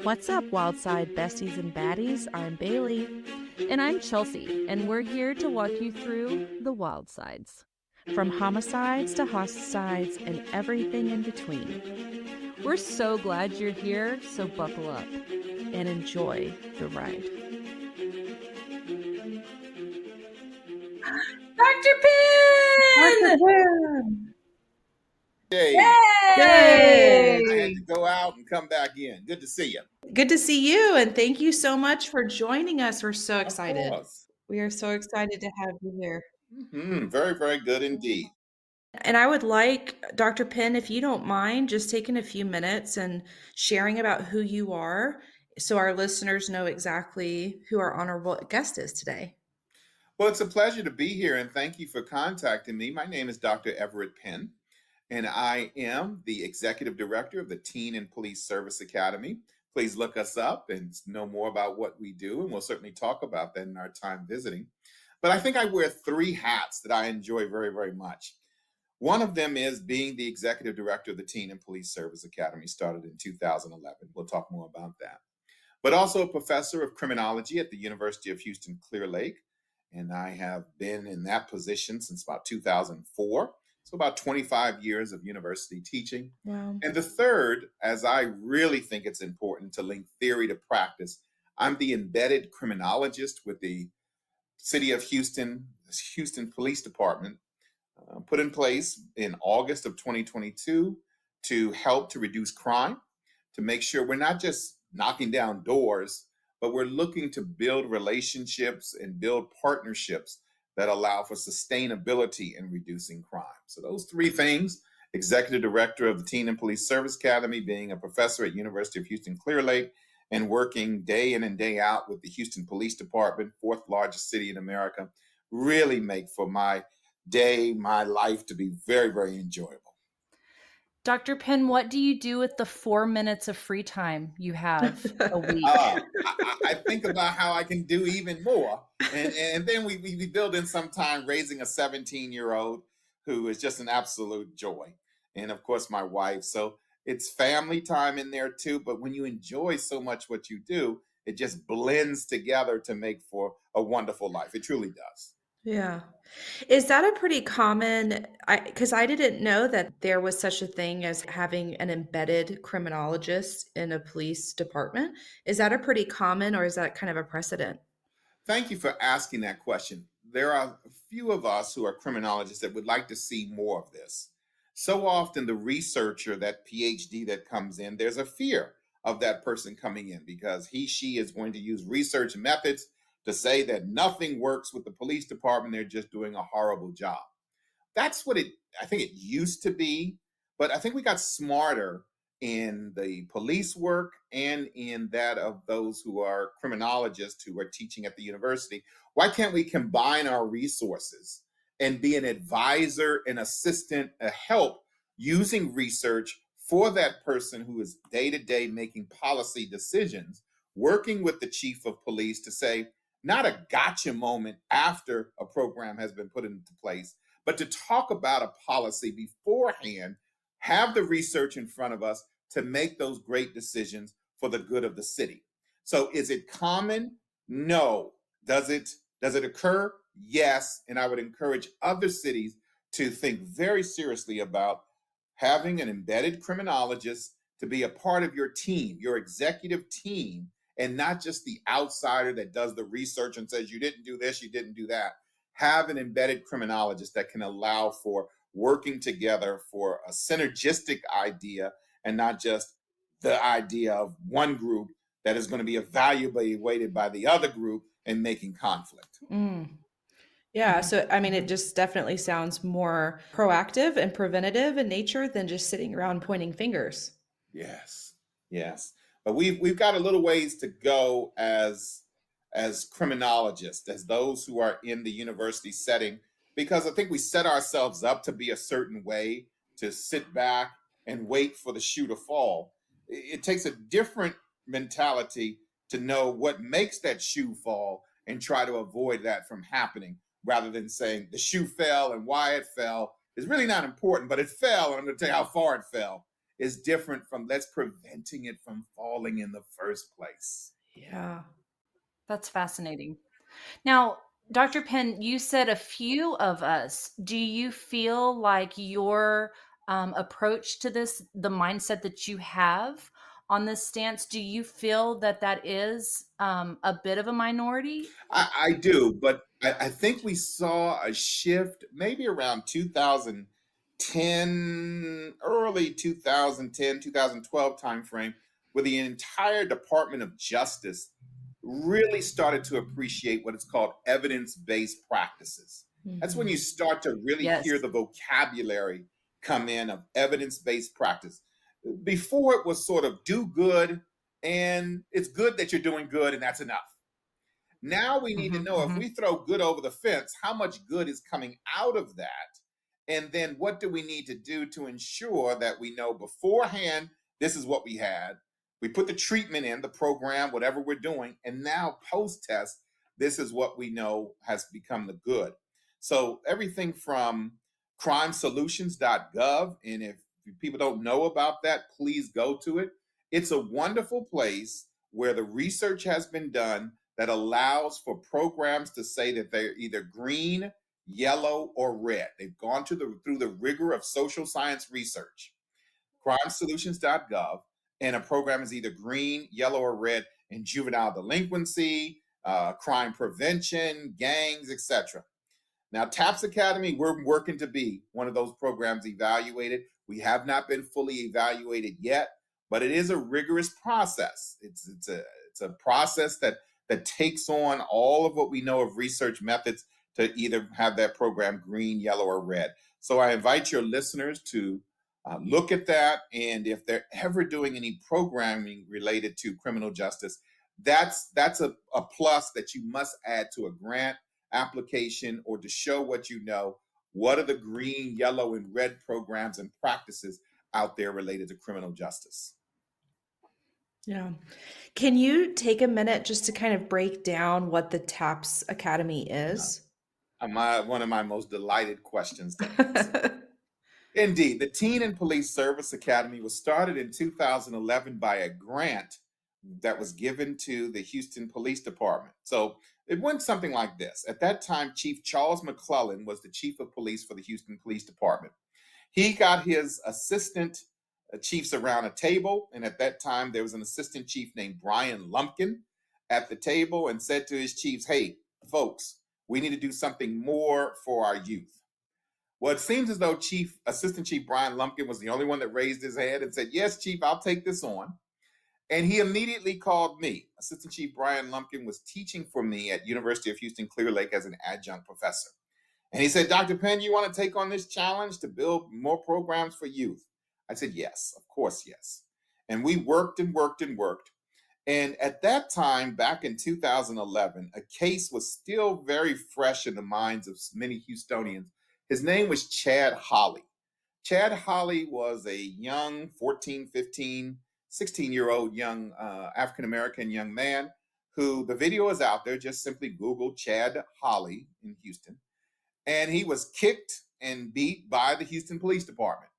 What's up, Wildside besties and baddies? I'm Bailey. And I'm Chelsea, and we're here to walk you through the wild sides. From homicides to hosticides and everything in between. We're so glad you're here, so buckle up And enjoy the ride. Dr. Penn! Yay. Yay! I had to go out and come back in. Good to see you. Good to see you, and thank you so much for joining us. We're so excited. Of course. We are so excited to have you here. Very, very good indeed. And I would like, Dr. Penn, if you don't mind, just taking a few minutes and sharing about who you are so our listeners know exactly who our honorable guest is today. Well, it's a pleasure to be here, and thank you for contacting me. My name is Dr. Everette Penn, and I am the Executive Director of the Teen and Police Service Academy. Please look us up and know more about what we do, and we'll certainly talk about that in our time visiting. But I think I wear three hats that I enjoy very, very much. One of them is being the Executive Director of the Teen and Police Service Academy, started in 2011. We'll talk more about that. But also a professor of criminology at the University of Houston Clear Lake. And I have been in that position since about 2004. So about 25 years of university teaching. Wow. And the third, as I really think it's important to link theory to practice, I'm the embedded criminologist with the City of Houston Police Department, put in place in August of 2022 to help to reduce crime, to make sure we're not just knocking down doors, but we're looking to build relationships and build partnerships that allow for sustainability in reducing crime. So those three things: Executive Director of the Teen and Police Service Academy, being a professor at University of Houston Clear Lake, and working day in and day out with the Houston Police Department, fourth largest city in America, really make for my day, my life to be very, very enjoyable. Dr. Penn, what do you do with the 4 minutes of free time you have a week? I think about how I can do even more. And then we build in some time raising a 17-year-old who is just an absolute joy. And of course, my wife. So it's family time in there too. But when you enjoy so much what you do, it just blends together to make for a wonderful life. It truly does. Yeah. Is that a pretty common, because I didn't know that there was such a thing as having an embedded criminologist in a police department. Is that a pretty common, or is that kind of a precedent? Thank you for asking that question. There are a few of us who are criminologists that would like to see more of this. So often the researcher, that PhD that comes in, there's a fear of that person coming in because she is going to use research methods to say that nothing works with the police department. They're just doing a horrible job. That's what I think it used to be, but I think we got smarter in the police work and in that of those who are criminologists who are teaching at the university. Why can't we combine our resources and be an advisor, an assistant, a help using research for that person who is day to day making policy decisions, working with the chief of police to say, not a gotcha moment after a program has been put into place, but to talk about a policy beforehand, have the research in front of us to make those great decisions for the good of the city. So is it common? No. Does it occur? Yes. And I would encourage other cities to think very seriously about having an embedded criminologist to be a part of your team, your executive team, and not just the outsider that does the research and says, you didn't do this, you didn't do that. Have an embedded criminologist that can allow for working together for a synergistic idea and not just the idea of one group that is going to be evaluated by the other group and making conflict. Yeah. So, I mean, it just definitely sounds more proactive and preventative in nature than just sitting around pointing fingers. Yes. But we've got a little ways to go as criminologists, as those who are in the university setting, because I think we set ourselves up to be a certain way, to sit back and wait for the shoe to fall. It takes a different mentality to know what makes that shoe fall and try to avoid that from happening, rather than saying the shoe fell and why it fell is really not important, but it fell and I'm going to tell you how far it fell. is different from let's preventing it from falling in the first place. Yeah. That's fascinating. Now, Dr. Penn, you said a few of us. Do you feel like your approach to this, the mindset that you have on this stance, do you feel that that is a bit of a minority? I do, but I think we saw a shift maybe around 2010, early 2010, 2012 timeframe, where the entire Department of Justice really started to appreciate what is called evidence-based practices. That's when Mhm. you start to really hear Yes. the vocabulary come in of evidence-based practice. Before it was sort of do good, and it's good that you're doing good, and that's enough. Now we need to Hmm. know if we throw good over the fence, how much good is coming out of that? And then what do we need to do to ensure that we know beforehand, this is what we had. We put the treatment in, the program, whatever we're doing. And now post test, this is what we know has become the good. So everything from crimesolutions.gov. And if people don't know about that, please go to it. It's a wonderful place where the research has been done that allows for programs to say that they're either green, yellow, or red. They've gone through the rigor of social science research, crimesolutions.gov, and a program is either green, yellow, or red in juvenile delinquency, crime prevention, gangs, etc. Now, TAPS Academy, we're working to be one of those programs evaluated. We have not been fully evaluated yet, but it is a rigorous process. It's a process that takes on all of what we know of research methods to either have that program green, yellow, or red. So I invite your listeners to look at that, and if they're ever doing any programming related to criminal justice, that's a plus that you must add to a grant application or to show what you know. What are the green, yellow, and red programs and practices out there related to criminal justice? Yeah. Can you take a minute just to kind of break down what the TAPS Academy is? One of my most delighted questions to answer. Indeed, the Teen and Police Service Academy was started in 2011 by a grant that was given to the Houston Police Department. So it went something like this. At that time, Chief Charles McClellan was the chief of police for the Houston Police Department. He got his assistant chiefs around a table, and at that time, there was an assistant chief named Brian Lumpkin at the table and said to his chiefs, "Hey, folks, we need to do something more for our youth." Well, it seems as though Assistant Chief Brian Lumpkin was the only one that raised his hand and said, "Yes, Chief, I'll take this on." And he immediately called me. Assistant Chief Brian Lumpkin was teaching for me at University of Houston Clear Lake as an adjunct professor. And he said, "Dr. Penn, you want to take on this challenge to build more programs for youth?" I said, "Yes, of course, yes." And we worked and worked and worked. And at that time, back in 2011, a case was still very fresh in the minds of many Houstonians. His name was Chad Holly. Chad Holly was a young 14, 15, 16-year-old young African American young man who the video is out there. Just simply Google Chad Holly in Houston. And he was kicked and beat by the Houston Police Department.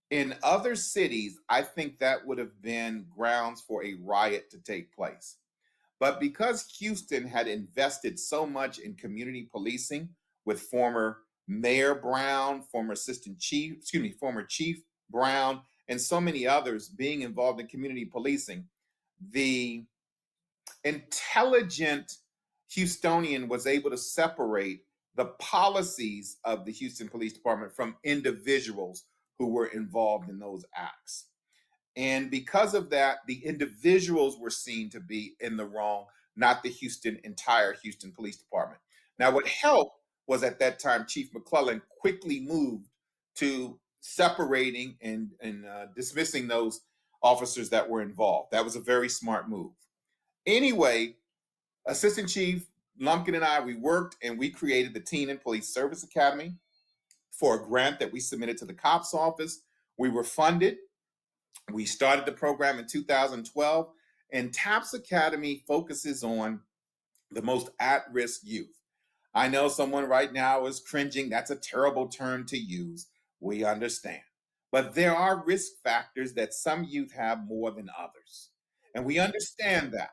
In other cities, I think that would have been grounds for a riot to take place. But because Houston had invested so much in community policing with former Mayor Brown, former Chief Brown, and so many others being involved in community policing, the intelligent Houstonian was able to separate the policies of the Houston Police Department from individuals who were involved in those acts. And because of that, the individuals were seen to be in the wrong, not the entire Houston Police Department. Now, what helped was at that time, Chief McClellan quickly moved to separating and dismissing those officers that were involved. That was a very smart move. Anyway, Assistant Chief Lumpkin and I, we worked and we created the Teen and Police Service Academy for a grant that we submitted to the COPS office. We were funded. We started the program in 2012, and TAPS Academy focuses on the most at-risk youth. I know someone right now is cringing. That's a terrible term to use. We understand. But there are risk factors that some youth have more than others. And we understand that,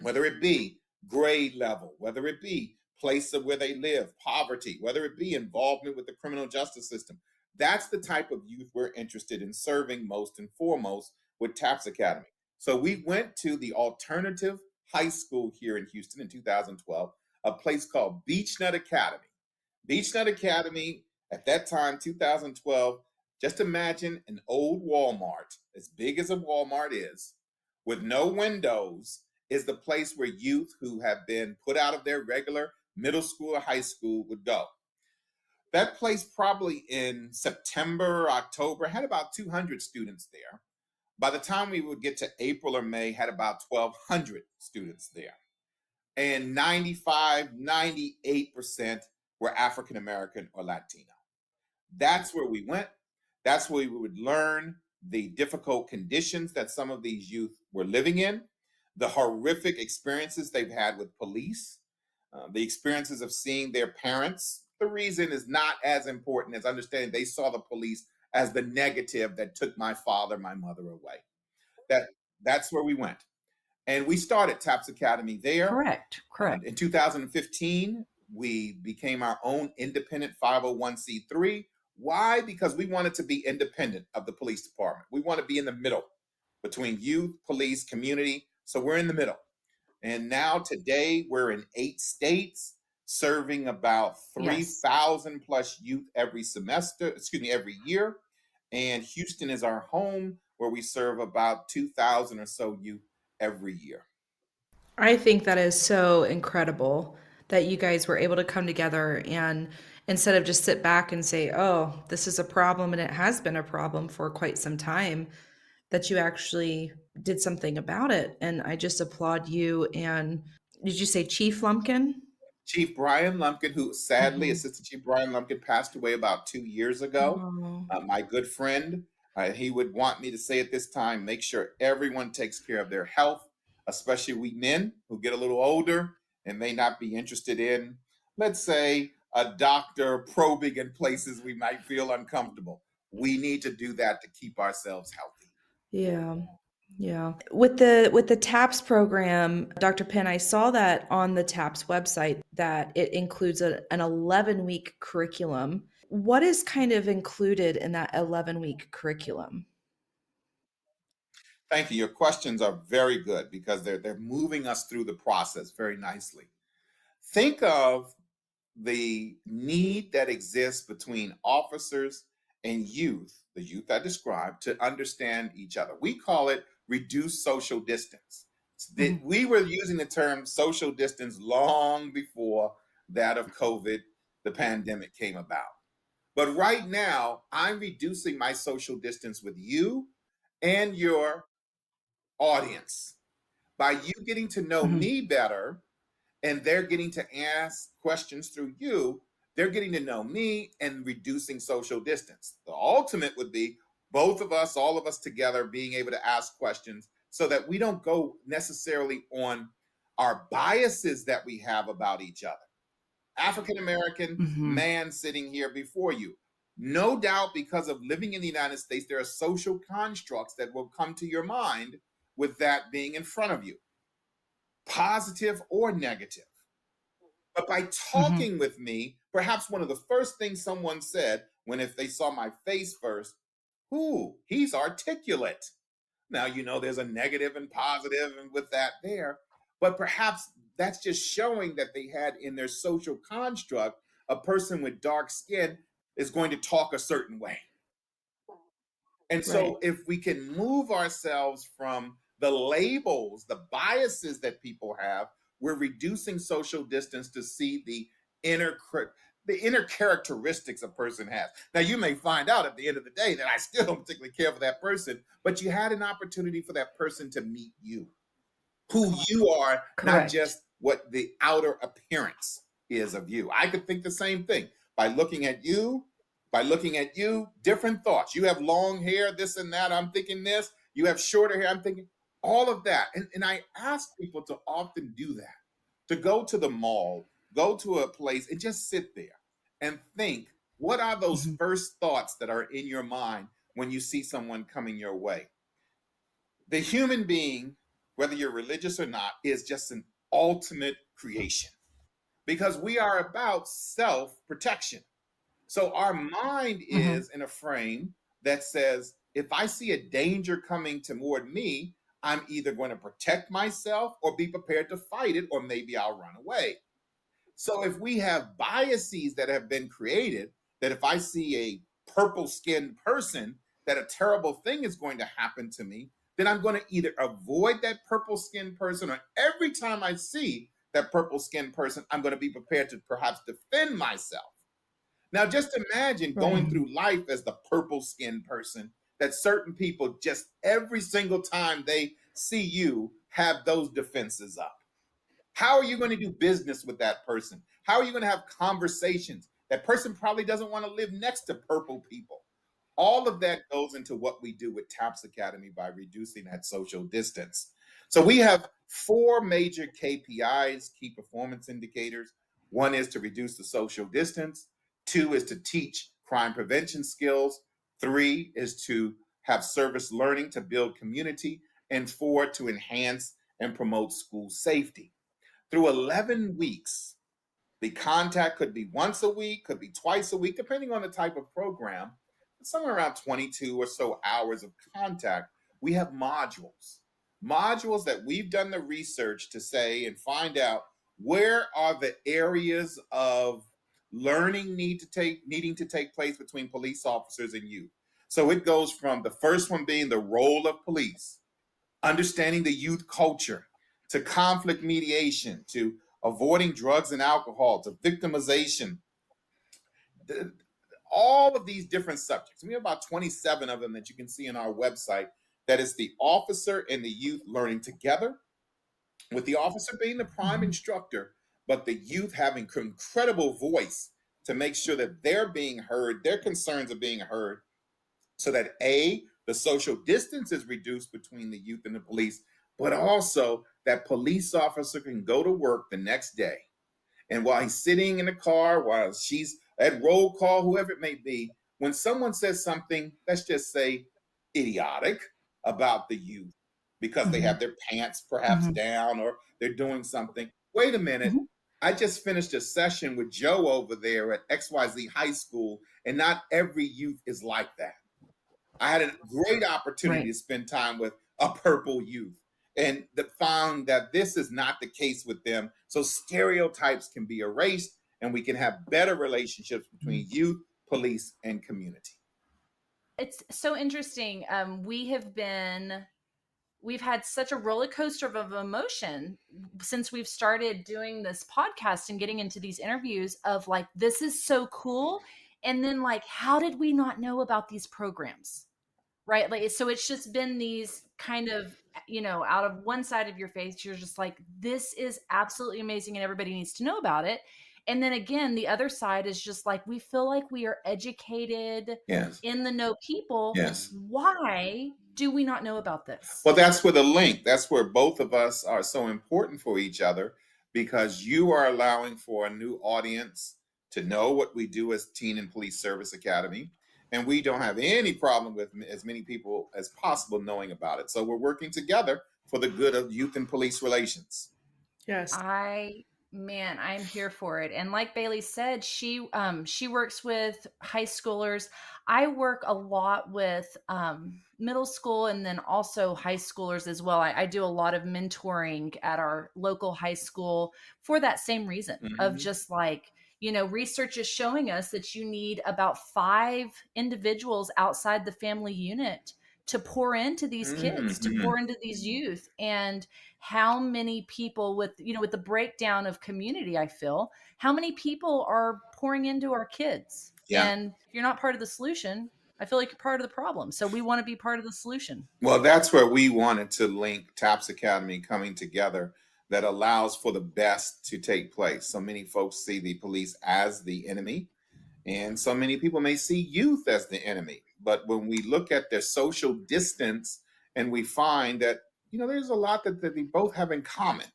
whether it be grade level, whether it be place of where they live, poverty, whether it be involvement with the criminal justice system. That's the type of youth we're interested in serving most and foremost with TAPS Academy. So we went to the alternative high school here in Houston in 2012, a place called Beechnut Academy. Beechnut Academy at that time, 2012, just imagine an old Walmart, as big as a Walmart is, with no windows, is the place where youth who have been put out of their regular middle school or high school would go. That place, probably in September, October, had about 200 students there. By the time we would get to April or May, had about 1,200 students there. And 95, 98% were African American or Latino. That's where we went. That's where we would learn the difficult conditions that some of these youth were living in, the horrific experiences they've had with police, the experiences of seeing their parents. The reason is not as important as understanding they saw the police as the negative that took my father, my mother away. That's where we went. And we started TAPS Academy there. Correct. In 2015, we became our own independent 501c3. Why? Because we wanted to be independent of the police department. We want to be in the middle between youth, police, community. So we're in the middle. And now today we're in 8 states, serving about 3,000 plus youth every year. And Houston is our home, where we serve about 2,000 or so youth every year. I think that is so incredible that you guys were able to come together and instead of just sit back and say, oh, this is a problem and it has been a problem for quite some time, that you actually did something about it. And I just applaud you. And did you say Chief Lumpkin? Chief Brian Lumpkin, who sadly, Assistant Chief Brian Lumpkin passed away about 2 years ago. My good friend, he would want me to say at this time, make sure everyone takes care of their health, especially we men who get a little older and may not be interested in, let's say, a doctor probing in places we might feel uncomfortable. We need to do that to keep ourselves healthy. Yeah. Yeah. With the TAPS program, Dr. Penn, I saw that on the TAPS website that it includes an 11-week curriculum. What is kind of included in that 11-week curriculum? Thank you. Your questions are very good because they're moving us through the process very nicely. Think of the need that exists between officers and youth, the youth I described, to understand each other. We call it reduced social distance. We were using the term social distance long before that of COVID, the pandemic came about. But right now, I'm reducing my social distance with you and your audience by you getting to know me better, and they're getting to ask questions through you. They're getting to know me and reducing social distance. The ultimate would be both of us, all of us together, being able to ask questions so that we don't go necessarily on our biases that we have about each other. African American man sitting here before you. No doubt, because of living in the United States, there are social constructs that will come to your mind with that being in front of you, positive or negative. But by talking with me, perhaps one of the first things someone said if they saw my face first, ooh, he's articulate. Now, there's a negative and positive and with that there, but perhaps that's just showing that they had in their social construct, a person with dark skin is going to talk a certain way. And so if we can move ourselves from the labels, the biases that people have, we're reducing social distance to see the inner characteristics a person has. Now, you may find out at the end of the day that I still don't particularly care for that person, but you had an opportunity for that person to meet you, who you are, not just what the outer appearance is of you. I could think the same thing by looking at you. Different thoughts. You have long hair, this and that, I'm thinking this. You have shorter hair, I'm thinking all of that. And I ask people to often do that, to go to the mall, go to a place and just sit there and think, what are those first thoughts that are in your mind when you see someone coming your way. The human being, whether you're religious or not, is just an ultimate creation because we are about self protection. So our mind Mhm. is in a frame that says, if I see a danger coming toward me, I'm either going to protect myself or be prepared to fight it, or maybe I'll run away. So if we have biases that have been created, that if I see a purple skinned person, that a terrible thing is going to happen to me, then I'm going to either avoid that purple skinned person, or every time I see that purple skinned person, I'm going to be prepared to perhaps defend myself. Now, just imagine going Right. through life as the purple skinned person, that certain people just every single time they see you have those defenses up. How are you going to do business with that person? How are you going to have conversations? That person probably doesn't want to live next to purple people. All of that goes into what we do with TAPS Academy by reducing that social distance. So we have 4 major KPIs, key performance indicators. One is to reduce the social distance. 2 is to teach crime prevention skills. 3 is to have service learning to build community. And 4, to enhance and promote school safety. Through 11 weeks, the contact could be once a week, could be twice a week, depending on the type of program. Somewhere around 22 or so hours of contact. We have modules that we've done the research to say and find out where are the areas of learning needing to take place between police officers and youth. So it goes from the first one being the role of police, understanding the youth culture, to conflict mediation, to avoiding drugs and alcohol, to victimization, all of these different subjects. We have about 27 of them that you can see on our website. That is the officer and the youth learning together, with the officer being the prime instructor, but the youth having incredible voice to make sure that they're being heard, their concerns are being heard, so that the social distance is reduced between the youth and the police, but also that police officer can go to work the next day. And while he's sitting in the car, while she's at roll call, whoever it may be, when someone says something, let's just say idiotic about the youth because they have their pants perhaps Mhm. down or they're doing something, wait a minute. Mhm. I just finished a session with Joe over there at XYZ High School, and not every youth is like that. I had a great opportunity Right. to spend time with a purple youth and found that this is not the case with them. So stereotypes can be erased and we can have better relationships between youth, police, and community. It's so interesting. We've had such a roller coaster of emotion since we've started doing this podcast and getting into these interviews of like, this is so cool. And then like, how did we not know about these programs? Right. Like, so it's just been these kind of, out of one side of your face, you're just like, this is absolutely amazing and everybody needs to know about it. And then again, the other side is just like, we feel like we are educated, Yes. in the know people. Yes. Why do we not know about this? Well, that's where the link, that's where both of us are so important for each other, because you are allowing for a new audience to know what we do as Teen and Police Service Academy. And we don't have any problem with as many people as possible knowing about it. So we're working together for the good of youth and police relations. Yes. I'm here for it. And like Bailey said, she works with high schoolers. I work a lot with middle school and then also high schoolers as well. I do a lot of mentoring at our local high school for that same reason of just like, research is showing us that you need about 5 individuals outside the family unit to pour into these kids, to pour into these youth. And how many people with the breakdown of community, I feel, how many people are pouring into our kids? Yeah. And if you're not part of the solution, I feel like you're part of the problem. So we want to be part of the solution. Well, that's where we wanted to link TAPS Academy coming together, that allows for the best to take place. So many folks see the police as the enemy, and so many people may see youth as the enemy. But when we look at their social distance and we find that, there's a lot that they both have in common,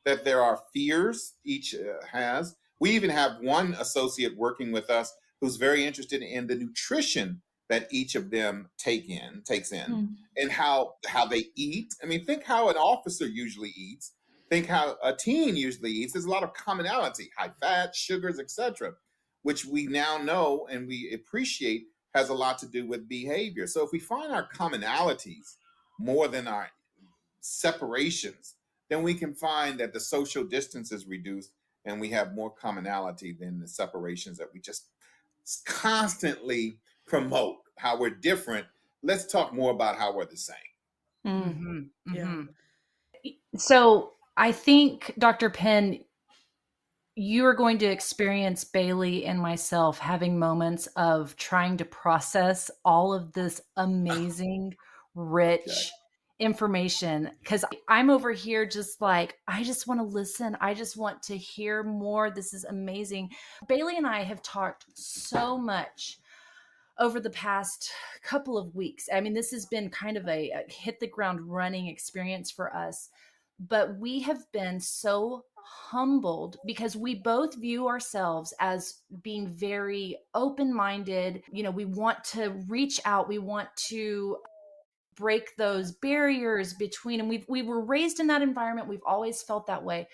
that there are fears each has. We even have one associate working with us who's very interested in the nutrition that each of them takes in, Mm. and how they eat. I mean, think how an officer usually eats. Think how a teen usually eats. There's a lot of commonality, high fat, sugars, etc., which we now know and we appreciate has a lot to do with behavior. So if we find our commonalities more than our separations, then we can find that the social distance is reduced and we have more commonality than the separations that we just constantly promote how we're different. Let's talk more about how we're the same. Mm. Mm-hmm, Yeah. mm-hmm. So I think, Dr. Penn, you are going to experience Bailey and myself having moments of trying to process all of this amazing, Okay. rich information. Because I'm over here just like, I just want to listen. I just want to hear more. This is amazing. Bailey and I have talked so much over the past couple of weeks. I mean, this has been kind of a hit the ground running experience for us, but we have been so humbled because we both view ourselves as being very open minded. You know, we want to reach out, we want to break those barriers between, and we were raised in that environment. We've always felt that way.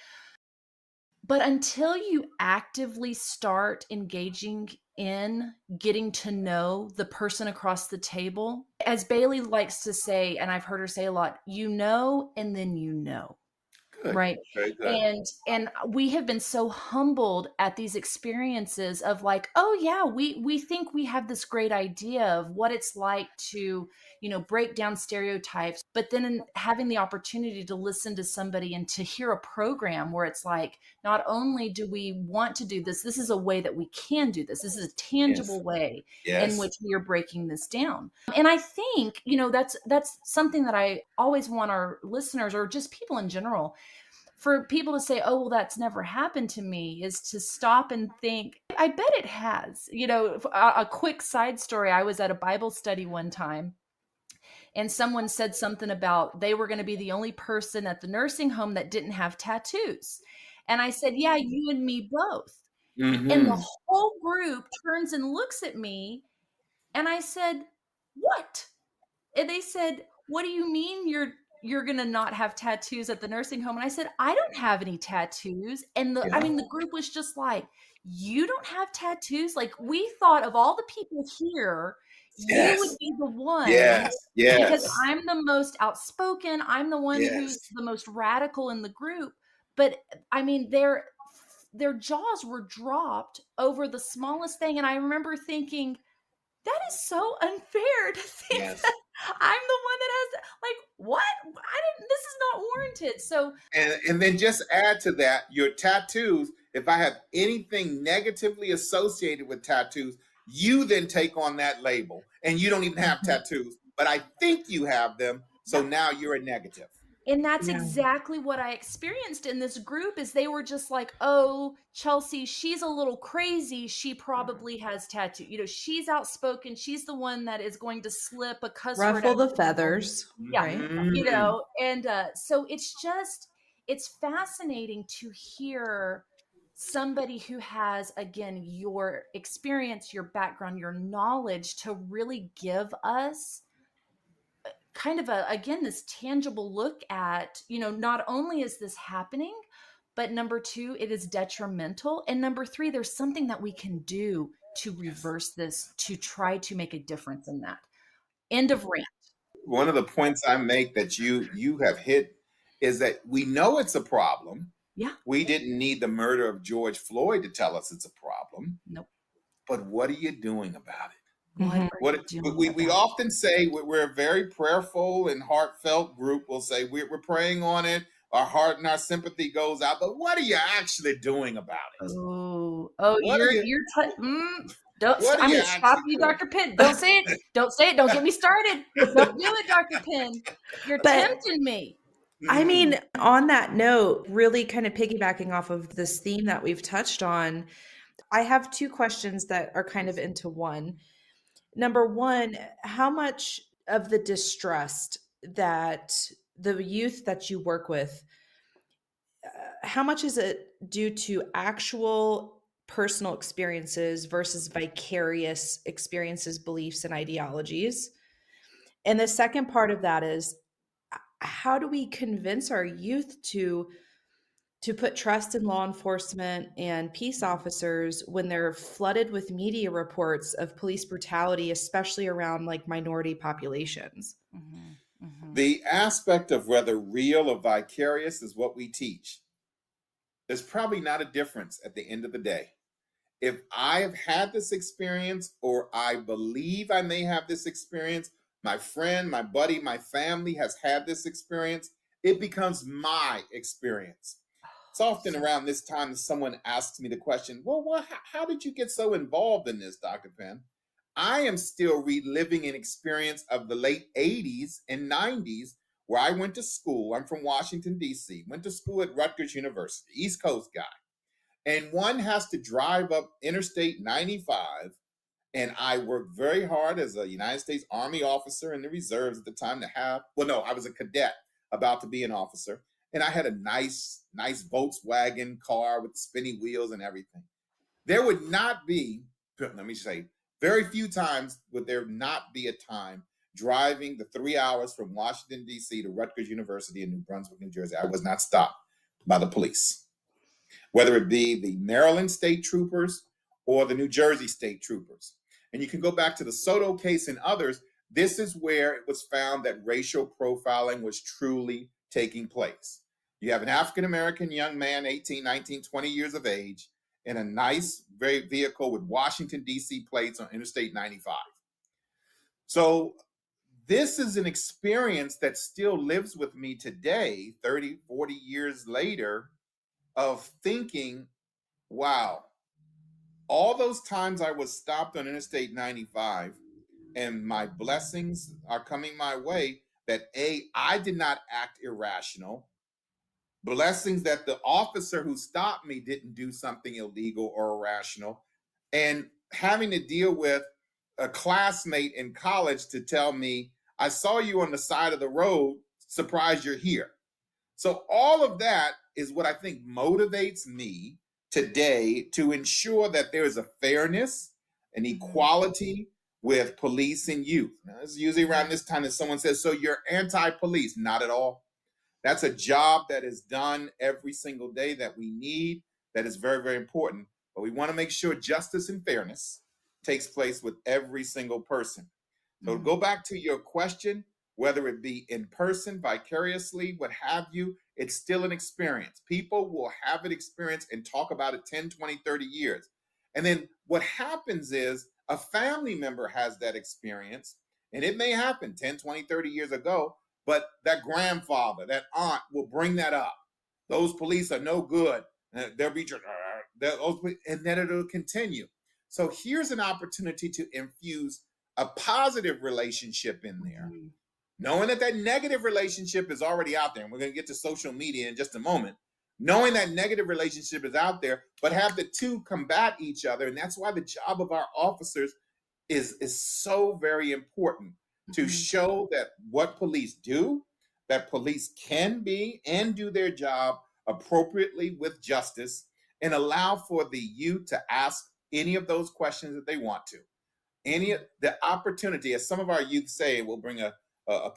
But until you actively start engaging in getting to know the person across the table, as Bailey likes to say, and I've heard her say a lot, you know, and then you know. Good. Right. Very good. And we have been so humbled at these experiences of like, oh yeah, we think we have this great idea of what it's like to, you know, break down stereotypes, but then in having the opportunity to listen to somebody and to hear a program where it's like, not only do we want to do this, this is a way that we can do this. This is a Yes. tangible way in Yes. which we are breaking this down. And I think, you know, that's something that I always want our listeners or just people in general, for people to say, oh, well, that's never happened to me, is to stop and think, I bet it has. You know, a quick side story, I was at a Bible study one time and someone said something about they were going to be the only person at the nursing home that didn't have tattoos. And I said, yeah, you and me both. And the Mm-hmm. whole group turns and looks at me. And I said, what? And they said, what do you mean you're going to not have tattoos at the nursing home? And I said, I don't have any tattoos. And I Yeah. mean, the group was just like, you don't have tattoos? Like, we thought of all the people here, you would Yes. be the one, Yes. because Yes. I'm the most outspoken, I'm the one who's Yes. the most radical in the group. But I mean, their jaws were dropped over the smallest thing. And I remember thinking, that is so unfair to think Yes. that I'm the one that has, like, what? I didn't, this is not warranted. So, And then just add to that your tattoos. If I have anything negatively associated with tattoos, you then take on that label, and you don't even have Mhm. tattoos, but I think you have them, so yeah. now you're a negative. And that's Yeah. exactly what I experienced in this group is they were just like, "Oh, Chelsea, she's a little crazy. She probably has tattoo. You know, she's outspoken. She's the one that is going to slip a cuss word Ruffle out the of her mouth." feathers, Yeah, right? you Mm-hmm. know, and so it's fascinating to hear somebody who has, again, your experience, your background, your knowledge to really give us kind of again, this tangible look at, you know, not only is this happening, but number two, it is detrimental, and number three, there's something that we can do to Yes. reverse this, to try to make a difference in that. End of rant. One of the points I make that you have hit is that we know it's a problem. Yeah. We didn't need the murder of George Floyd to tell us it's a problem. Nope. But what are you doing about it? What Mhm. are you What doing we about often say, we're a very prayerful and heartfelt group. We'll say we're praying on it. Our heart and our sympathy goes out. But what are you actually doing about it? it? Oh, What are you don't. what are I'm you going to stop actually you, doing? Dr. Penn. Don't say it. Don't say it. Don't get me started. Don't do it, Dr. Penn. You're But tempting me. I Mhm. mean, on that note, really kind of piggybacking off of this theme that we've touched on, I have two questions that are kind of into one. Number one, how much of the distrust that the youth that you work with, how much is it due to actual personal experiences versus vicarious experiences, beliefs, and ideologies. And the second part of that is, how do we convince our youth to put trust in law enforcement and peace officers when they're flooded with media reports of police brutality, especially around like minority populations? The aspect of whether real or vicarious is what we teach. There's probably not a difference at the end of the day. If I have had this experience, or I believe I may have this experience, my friend, my buddy, my family has had this experience, it becomes my experience. It's often around this time that someone asks me the question, well, how did you get so involved in this, Dr. Penn? I am still reliving an experience of the late 80s and 90s where I went to school. I'm from Washington, D.C., went to school at Rutgers University, East Coast guy. And one has to drive up Interstate 95. And I worked very hard as a United States Army officer in the reserves at the time to have, I was a cadet about to be an officer. And I had a nice Volkswagen car with spinny wheels and everything. There would not be, let me say, very few times would there not be a time driving the 3 hours from Washington, D.C. to Rutgers University in New Brunswick, New Jersey. I was not stopped by the police, whether it be the Maryland State Troopers or the New Jersey State Troopers. And you can go back to the Soto case and others. This is where it was found that racial profiling was truly taking place. You have an African-American young man, 18, 19, 20 years of age, in a nice vehicle with Washington, D.C. plates on Interstate 95. So this is an experience that still lives with me today, 30, 40 years later, of thinking, wow, all those times I was stopped on Interstate 95 and my blessings are coming my way, that I did not act irrational. Blessings that the officer who stopped me didn't do something illegal or irrational. And having to deal with a classmate in college to tell me, I saw you on the side of the road, surprised you're here. So all of that is what I think motivates me today to ensure that there is a fairness and equality with police and youth. Now, it's usually around this time that someone says, so you're anti-police. Not at all. That's a job that is done every single day that we need, that is very, very important. But we want to make sure justice and fairness takes place with every single person. So to go back to your question, whether it be in person, vicariously, what have you, it's still an experience. People will have an experience and talk about it 10, 20, 30 years. And then what happens is a family member has that experience, and it may happen 10, 20, 30 years ago, but that grandfather, that aunt will bring that up. Those police are no good. They'll be, and then it'll continue. So here's an opportunity to infuse a positive relationship in there, knowing that that negative relationship is already out there. And we're going to get to social media in just a moment. Knowing that negative relationship is out there, but have the two combat each other. And that's why the job of our officers is so very important, to show that what police do, that police can be and do their job appropriately with justice, and allow for the youth to ask any of those questions that they want to. The opportunity, as some of our youth say, we'll bring a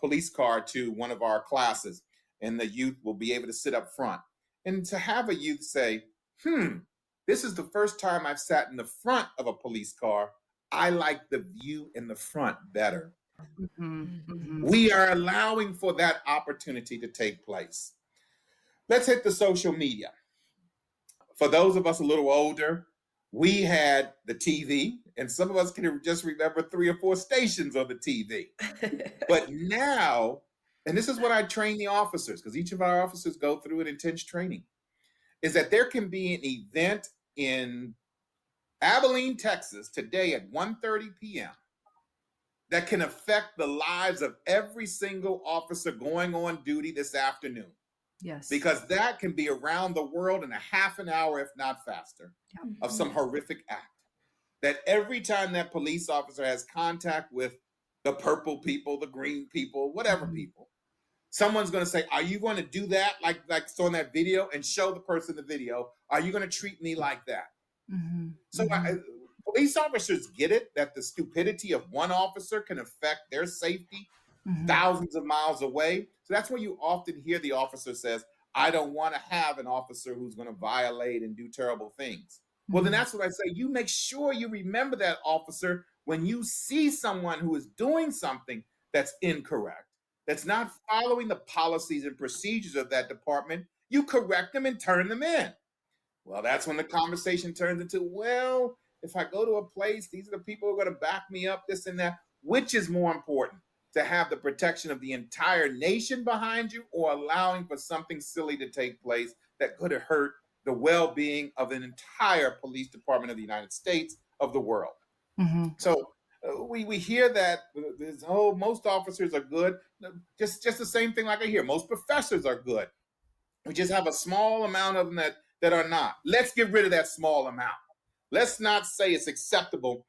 police car to one of our classes, and the youth will be able to sit up front. And to have a youth say, this is the first time I've sat in the front of a police car. I like the view in the front better. We are allowing for that opportunity to take place. Let's hit the social media. For those of us a little older, we had the TV, and some of us can just remember 3 or 4 stations on the TV. But now, and this is what I train the officers, because each of our officers go through an intense training, is that there can be an event in Abilene, Texas today at 1:30 p.m. that can affect the lives of every single officer going on duty this afternoon. Yes. Because that can be around the world in a half an hour, if not faster, of some horrific act. That every time that police officer has contact with the purple people, the green people, whatever people, someone's going to say, are you going to do that like so in that video, and show the person the video? Are you going to treat me like that? Mhm. So Mhm. police officers get it that the stupidity of one officer can affect their safety Mhm. thousands of miles away. So that's where you often hear the officer says, I don't want to have an officer who's going to violate and do terrible things. Well, then Mhm. that's what I say. You make sure you remember that officer when you see someone who is doing something that's incorrect, that's not following the policies and procedures of that department. You correct them and turn them in. Well, that's when the conversation turns into, well, if I go to a place, these are the people who are going to back me up, this and that. Which is more important, to have the protection of the entire nation behind you or allowing for something silly to take place that could have hurt the well being of an entire police department of the United States, of the world? Mhm. So we hear that this, oh, most officers are good. Just the same thing like I hear. Most professors are good. We just have a small amount of them that are not. Let's get rid of that small amount. Let's not say it's acceptable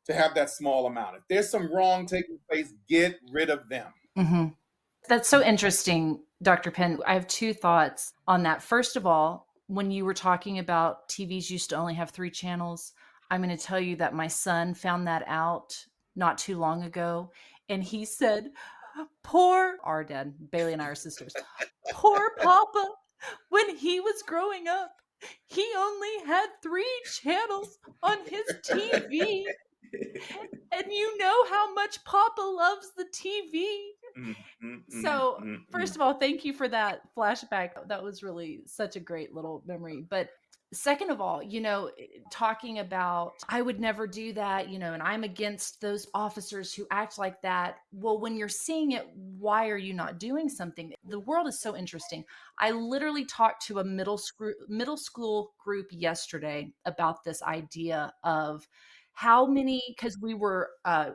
to have that small amount. If there's some wrong taking place, get rid of them. Mhm. That's so interesting, Dr. Penn. I have 2 thoughts on that. First of all, when you were talking about TVs used to only have 3 channels, I'm gonna tell you that my son found that out not too long ago, and he said, "Poor" our dad, Bailey and I are sisters, "Poor Papa, when he was growing up, he only had 3 channels on his TV, and you know how much Papa loves the TV." Mm, mm, mm, So, mm, first mm. of all, thank you for that flashback. That was really such a great little memory. But second of all, talking about I would never do that, and I'm against those officers who act like that. Well, when you're seeing it, why are you not doing something? The world is so interesting. I literally talked to a middle school group yesterday about this idea of how many, because we were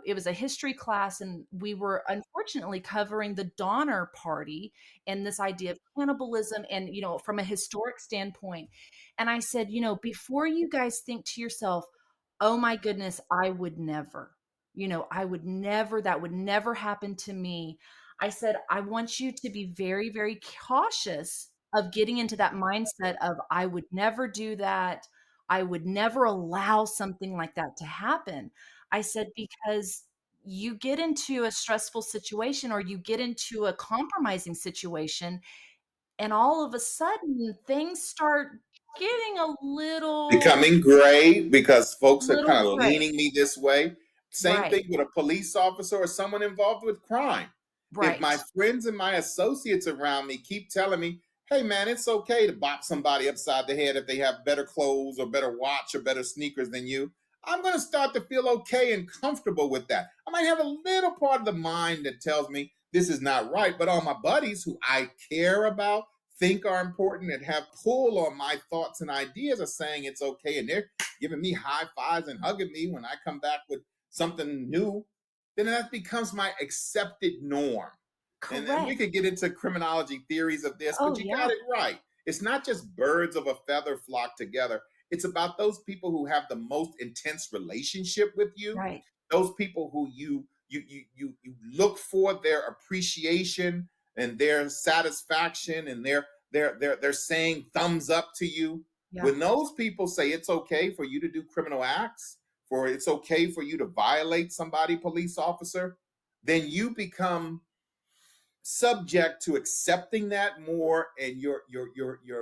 it was a history class, and we were unfortunately covering the Donner Party and this idea of cannibalism, and from a historic standpoint. And I said, before you guys think to yourself, oh my goodness, I would never, I would never, that would never happen to me. I said, I want you to be very, very cautious of getting into that mindset of I would never do that. I would never allow something like that to happen. I said, because you get into a stressful situation or you get into a compromising situation, and all of a sudden things start getting a Becoming gray because folks are little kind of gray. leaning me this way. Same Right, thing with a police officer or someone involved with crime. If my right, friends and my associates around me keep telling me, hey man, it's okay to bop somebody upside the head if they have better clothes or better watch or better sneakers than you, I'm going to start to feel okay and comfortable with that. I might have a little part of the mind that tells me this is not right, but all my buddies who I care about, think are important, and have pull on my thoughts and ideas are saying it's okay, and they're giving me high fives and hugging me when I come back with something new, then that becomes my accepted norm. And we correct. could get into criminology theories of this, Oh, but you got yeah, it right. It's not just birds of a feather flock together. It's about those people who have the most intense relationship with you, right. those people who you look for their appreciation and their satisfaction, and they're saying thumbs up to you. Yeah. When those people say it's okay for you to do criminal acts, for it's okay for you to violate somebody, police officer, then you become subject to accepting that more, and your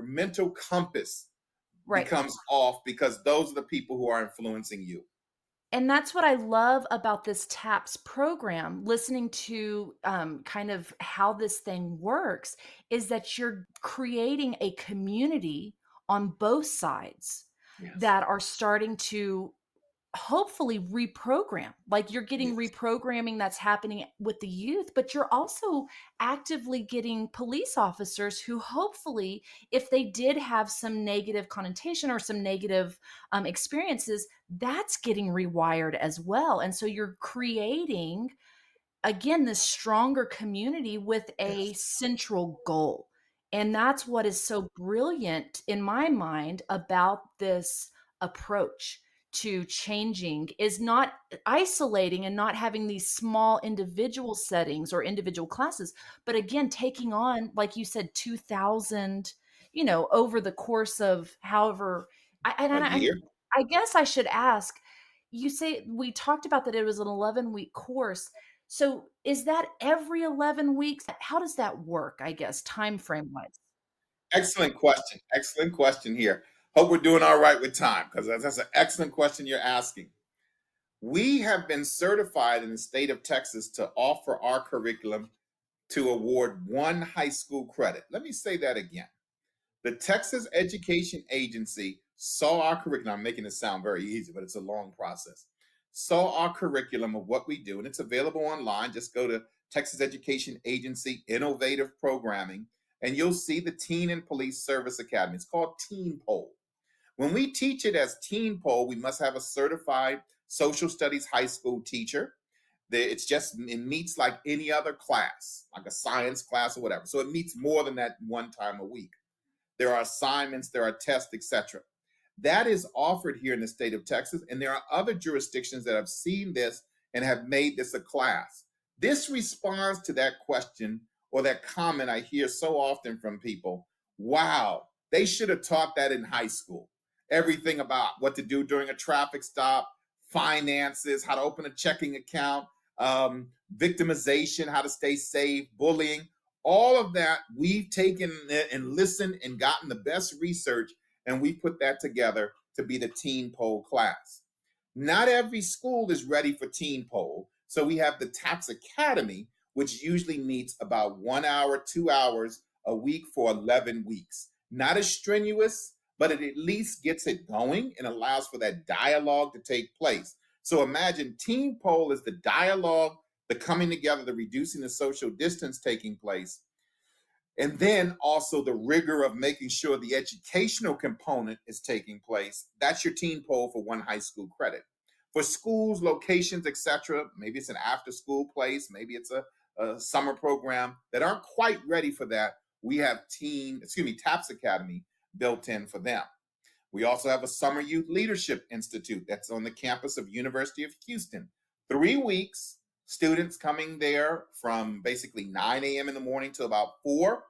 mental compass Right. becomes off because those are the people who are influencing you. And that's what I love about this TAPS program, listening to kind of how this thing works, is that you're creating a community on both sides Yes. that are starting to hopefully reprogram. Like, you're getting Yes. reprogramming that's happening with the youth, but you're also actively getting police officers who hopefully, if they did have some negative connotation or some negative experiences, that's getting rewired as well. And so you're creating, again, this stronger community with a Yes. central goal. And that's what is so brilliant in my mind about this approach to changing, is not isolating and not having these small individual settings or individual classes, but again, taking on, like you said, 2000, over the course of however. I, and A I, year. I guess I should ask, you say we talked about that it was an 11-week course. So is that every 11 weeks? How does that work, I guess, time frame wise? Excellent question. Excellent question here. Hope we're doing all right with time because that's an excellent question you're asking. We have been certified in the state of Texas to offer our curriculum to award one high school credit. Let me say that again. The Texas Education Agency saw our curriculum. I'm making it sound very easy, but it's a long process. Saw our curriculum of what we do, and it's available online. Just go to Texas Education Agency Innovative Programming, and you'll see the Teen and Police Service Academy. It's called TeenPol. When we teach it as TeenPol, we must have a certified social studies high school teacher. It meets like any other class, like a science class or whatever. So it meets more than that one time a week. There are assignments, there are tests, etc. That is offered here in the state of Texas, and there are other jurisdictions that have seen this and have made this a class. This responds to that question or that comment I hear so often from people. Wow, they should have taught that in high school. Everything about what to do during a traffic stop, finances, how to open a checking account, victimization, how to stay safe, bullying. All of that we've taken and listened and gotten the best research, and we put that together to be the TeenPol class. Not every school is ready for TeenPol, so we have the TAPS Academy, which usually meets about 1 hour, 2 hours a week for 11 weeks. Not as strenuous, but it at least gets it going and allows for that dialogue to take place. So imagine TeenPol is the dialogue, the coming together, the reducing the social distance taking place. And then also the rigor of making sure the educational component is taking place. That's your TeenPol for one high school credit. For schools, locations, etc., maybe it's an after school place, maybe it's a summer program that aren't quite ready for that. We have TAPS Academy built in for them. We also have a Summer Youth Leadership Institute that's on the campus of University of Houston. 3 weeks, students coming there from basically 9 a.m. in the morning to about 4,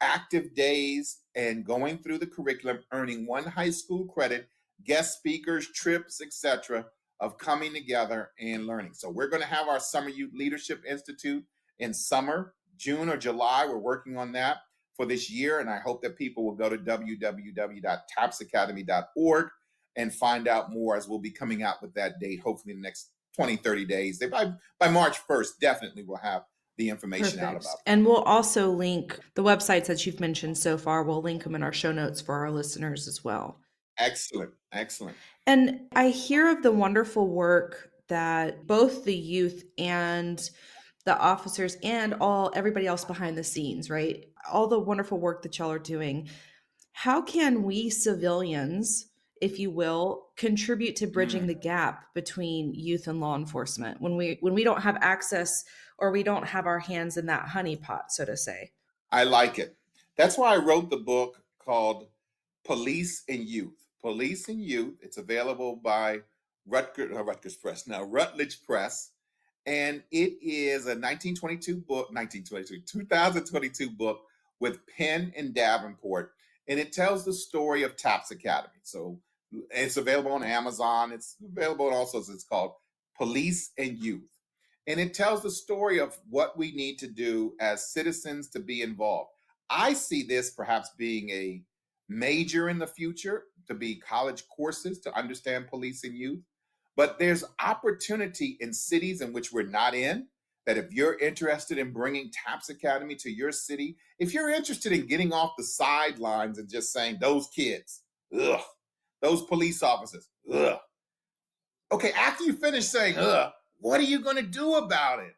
active days, and going through the curriculum, earning one high school credit, guest speakers, trips, etc., of coming together and learning. So we're going to have our Summer Youth Leadership Institute in summer, June or July. We're working on that for this year, and I hope that people will go to www.tapsacademy.org and find out more, as we'll be coming out with that date hopefully in the next 20, 30 days. By March 1st, definitely we'll have the information out about it. And we'll also link the websites that you've mentioned so far. We'll link them in our show notes for our listeners as well. Excellent. Excellent. And I hear of the wonderful work that both the youth and the officers and everybody else behind the scenes, right? All the wonderful work that y'all are doing. How can we civilians, if you will, contribute to bridging the gap between youth and law enforcement when we don't have access or we don't have our hands in that honeypot, so to say? I like it. That's why I wrote the book called Police and Youth. Police and Youth. It's available by Rutgers Press, now Rutledge Press. And it is a 2022 book with Penn and Davenport. And it tells the story of TAPS Academy. So it's available on Amazon. It's available also, it's called Police and Youth. And it tells the story of what we need to do as citizens to be involved. I see this perhaps being a major in the future, to be college courses to understand police and youth. But there's opportunity in cities in which we're not in, that if you're interested in bringing TAPS Academy to your city, if you're interested in getting off the sidelines and just saying, those kids, ugh, those police officers, ugh. Okay, after you finish saying, ugh, what are you going to do about it?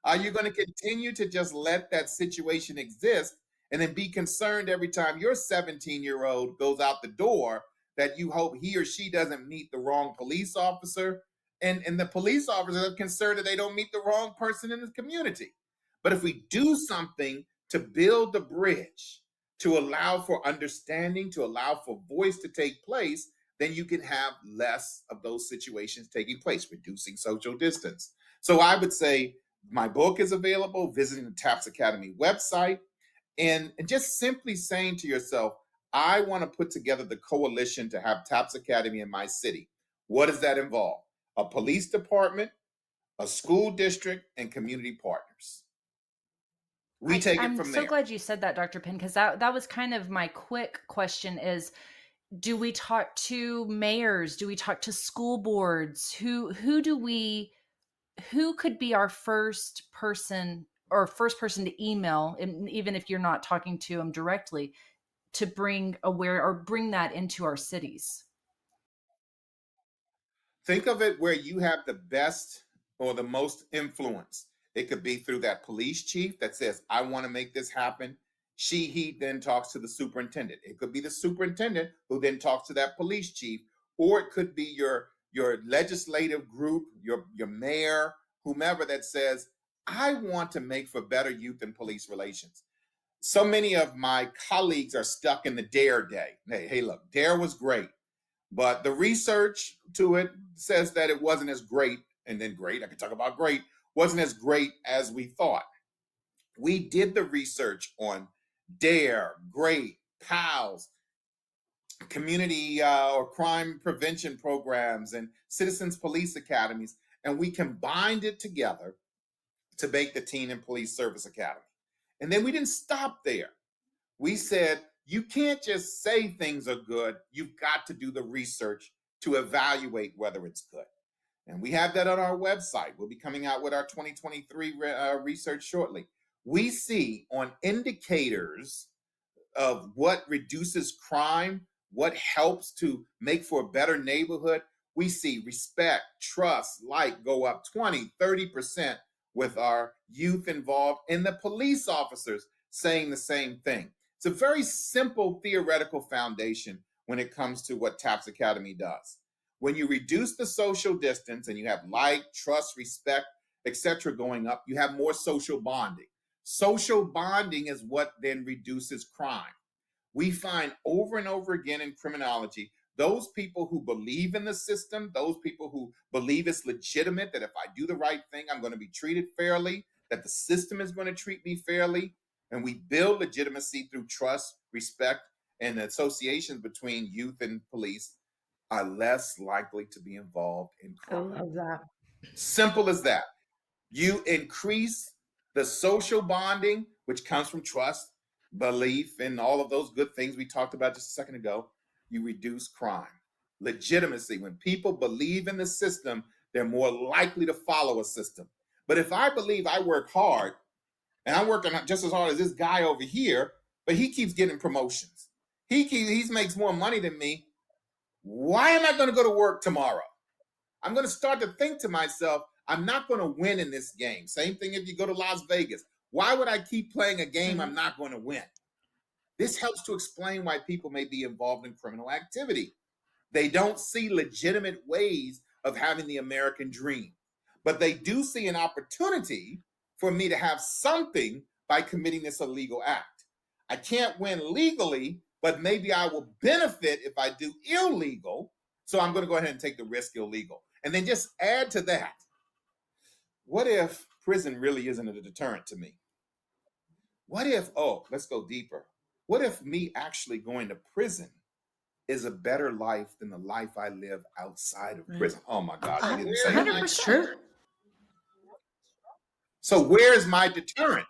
Are you going to continue to just let that situation exist and then be concerned every time your 17-year-old goes out the door that you hope he or she doesn't meet the wrong police officer, and the police officers are concerned that they don't meet the wrong person in the community? But if we do something to build the bridge, to allow for understanding, to allow for voice to take place, then you can have less of those situations taking place, reducing social distance. So I would say my book is available, visiting the TAPS Academy website, and just simply saying to yourself, I want to put together the coalition to have TAPS Academy in my city. What does that involve? A police department, a school district, and community partners. We take it I'm from so there. glad you said that, Dr. Penn, because that was kind of my quick question is, do we talk to mayors? Do we talk to school boards? Who could be our first person to email, and even if you're not talking to them directly, to bring that into our cities? Think of it where you have the best or the most influence. It could be through that police chief that says, I want to make this happen. He then talks to the superintendent. It could be the superintendent who then talks to that police chief, or it could be your legislative group, your mayor, whomever that says, I want to make for better youth and police relations. So many of my colleagues are stuck in the DARE day. Hey, look, DARE was great, but the research to it says that it wasn't as great, and then great, I could talk about great, wasn't as great as we thought. We did the research on DARE, GREAT, PALS, community or crime prevention programs, and citizens police academies, and we combined it together to make the Teen and Police Service Academy. And then we didn't stop there. We said, you can't just say things are good. You've got to do the research to evaluate whether it's good. And we have that on our website. We'll be coming out with our 2023 research shortly. We see on indicators of what reduces crime, what helps to make for a better neighborhood. We see respect, trust, go up 20, 30% with our youth involved, and the police officers saying the same thing. It's a very simple theoretical foundation when it comes to what TAPS Academy does. When you reduce the social distance and you have trust, respect, etc. going up, you have more social bonding. Social bonding is what then reduces crime. We find over and over again in criminology, those people who believe in the system, those people who believe it's legitimate, that if I do the right thing, I'm going to be treated fairly, that the system is going to treat me fairly, and we build legitimacy through trust, respect, and associations between youth and police, are less likely to be involved in crime. I love that. Simple as that. You increase the social bonding, which comes from trust, belief, and all of those good things we talked about just a second ago. You reduce crime. Legitimacy. When people believe in the system, they're more likely to follow a system. But if I believe I work hard, and I'm working just as hard as this guy over here, but he keeps getting promotions, he makes more money than me, why am I going to go to work tomorrow? I'm going to start to think to myself, I'm not going to win in this game. Same thing if you go to Las Vegas. Why would I keep playing a game I'm not going to win? This helps to explain why people may be involved in criminal activity. They don't see legitimate ways of having the American dream, but they do see an opportunity for me to have something by committing this illegal act. I can't win legally, but maybe I will benefit if I do illegal. So I'm going to go ahead and take the risk illegal. And then just add to that, what if prison really isn't a deterrent to me? What if, let's go deeper. What if me actually going to prison is a better life than the life I live outside of prison? Oh my God, you didn't say that. 100% true. So where is my deterrent?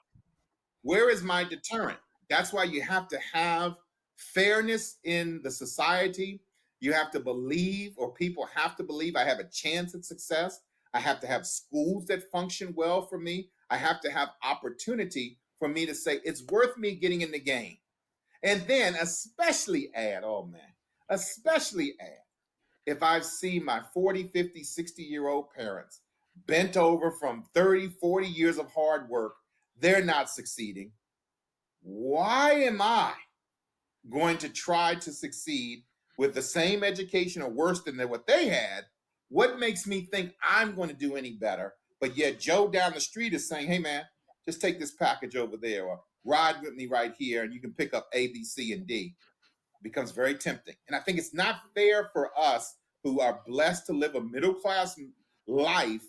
Where is my deterrent? That's why you have to have fairness in the society. You have to believe, or people have to believe, I have a chance at success. I have to have schools that function well for me. I have to have opportunity for me to say it's worth me getting in the game. And then especially add if I've seen my 40, 50, 60-year-old parents bent over from 30, 40 years of hard work, they're not succeeding. Why am I going to try to succeed with the same education or worse than what they had? What makes me think I'm going to do any better? But yet Joe down the street is saying, hey man, just take this package over there, or ride with me right here and you can pick up A, B, C, and D. It becomes very tempting. And I think it's not fair for us who are blessed to live a middle-class life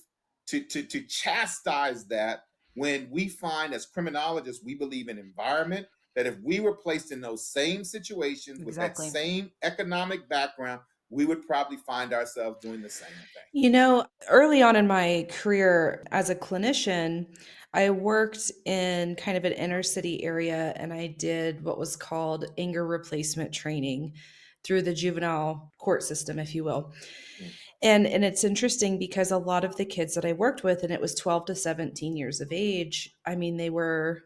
to chastise that when we find, as criminologists, we believe in environment, that if we were placed in those same situations with that Exactly. same economic background, we would probably find ourselves doing the same thing. You know, early on in my career as a clinician, I worked in kind of an inner city area and I did what was called anger replacement training through the juvenile court system, if you will. Mm. And it's interesting because a lot of the kids that I worked with, and it was 12 to 17 years of age, I mean, they were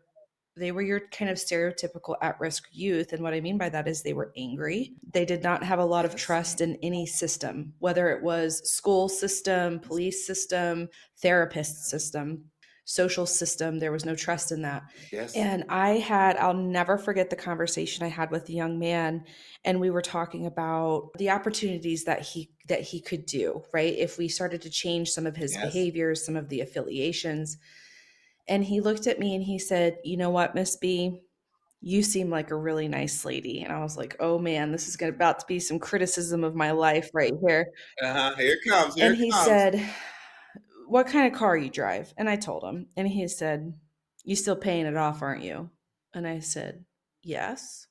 your kind of stereotypical at-risk youth. And what I mean by that is they were angry. They did not have a lot of Yes. trust in any system, whether it was school system, police system, therapist system, social system. There was no trust in that. Yes. And I'll never forget the conversation I had with a young man, and we were talking about the opportunities that he could do, right? If we started to change some of his Yes. behaviors, some of the affiliations. And he looked at me and he said, "You know what, Miss B? You seem like a really nice lady." And I was like, "Oh man, this is about to be some criticism of my life right here." Here it comes. Here And it he comes. said, "What kind of car you drive?" And I told him. And he said, "You still paying it off, aren't you?" And I said, "Yes."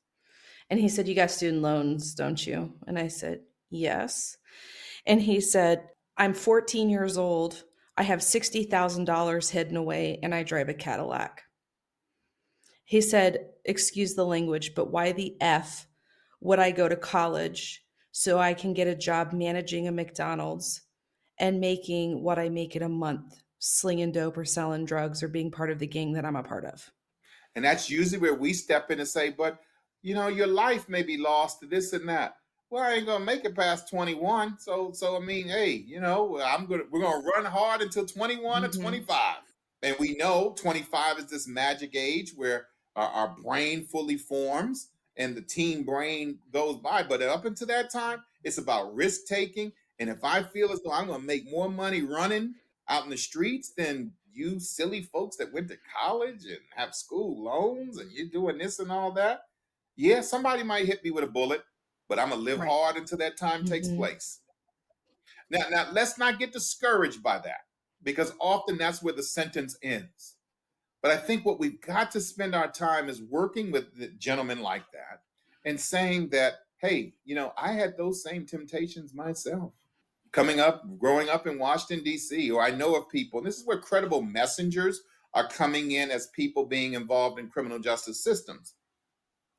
And he said, "You got student loans, don't you?" And I said, "Yes." And he said, "I'm 14 years old. I have $60,000 hidden away and I drive a Cadillac." He said, "Excuse the language, but why the F would I go to college so I can get a job managing a McDonald's and making what I make in a month, slinging dope or selling drugs or being part of the gang that I'm a part of?" And that's usually where we step in and say, but your life may be lost to this and that. Well, I ain't gonna make it past 21. So I mean, hey, we're gonna run hard until 21 or Mhm. 25. And we know 25 is this magic age where our brain fully forms and the teen brain goes by. But up until that time, it's about risk taking. And if I feel as though I'm gonna make more money running out in the streets than you silly folks that went to college and have school loans and you're doing this and all that, yeah, somebody might hit me with a bullet, but I'm gonna live Right. hard until that time takes Mhm. place. Now, let's not get discouraged by that because often that's where the sentence ends. But I think what we've got to spend our time is working with the gentlemen like that and saying that, hey, I had those same temptations myself growing up in Washington, D.C., or I know of people, and this is where credible messengers are coming in as people being involved in criminal justice systems.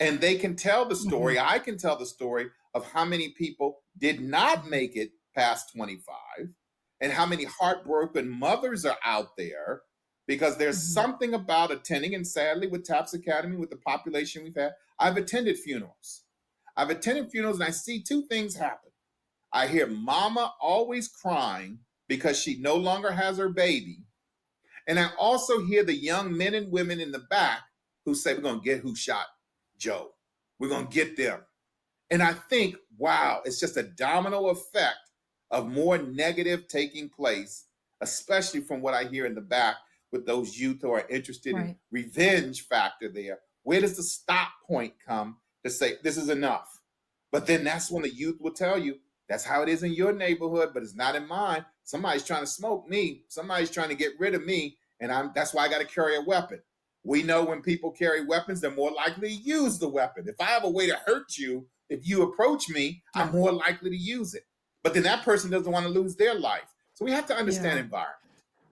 And they can tell the story, Mhm. I can tell the story of how many people did not make it past 25 and how many heartbroken mothers are out there because there's Mhm. something about attending, and sadly with TAPS Academy, with the population we've had, I've attended funerals. And I see two things happen. I hear mama always crying because she no longer has her baby. And I also hear the young men and women in the back who say, we're going to get who shot Joe. We're going to get them. And I think, wow, it's just a domino effect of more negative taking place, especially from what I hear in the back with those youth who are interested in Right. revenge factor there. Where does the stop point come to say, this is enough? But then that's when the youth will tell you, that's how it is in your neighborhood, but it's not in mine. Somebody's trying to smoke me. Somebody's trying to get rid of me. And that's why I got to carry a weapon. We know when people carry weapons, they're more likely to use the weapon. If I have a way to hurt you, if you approach me, Yeah. I'm more likely to use it. But then that person doesn't want to lose their life. So we have to understand Yeah. environment.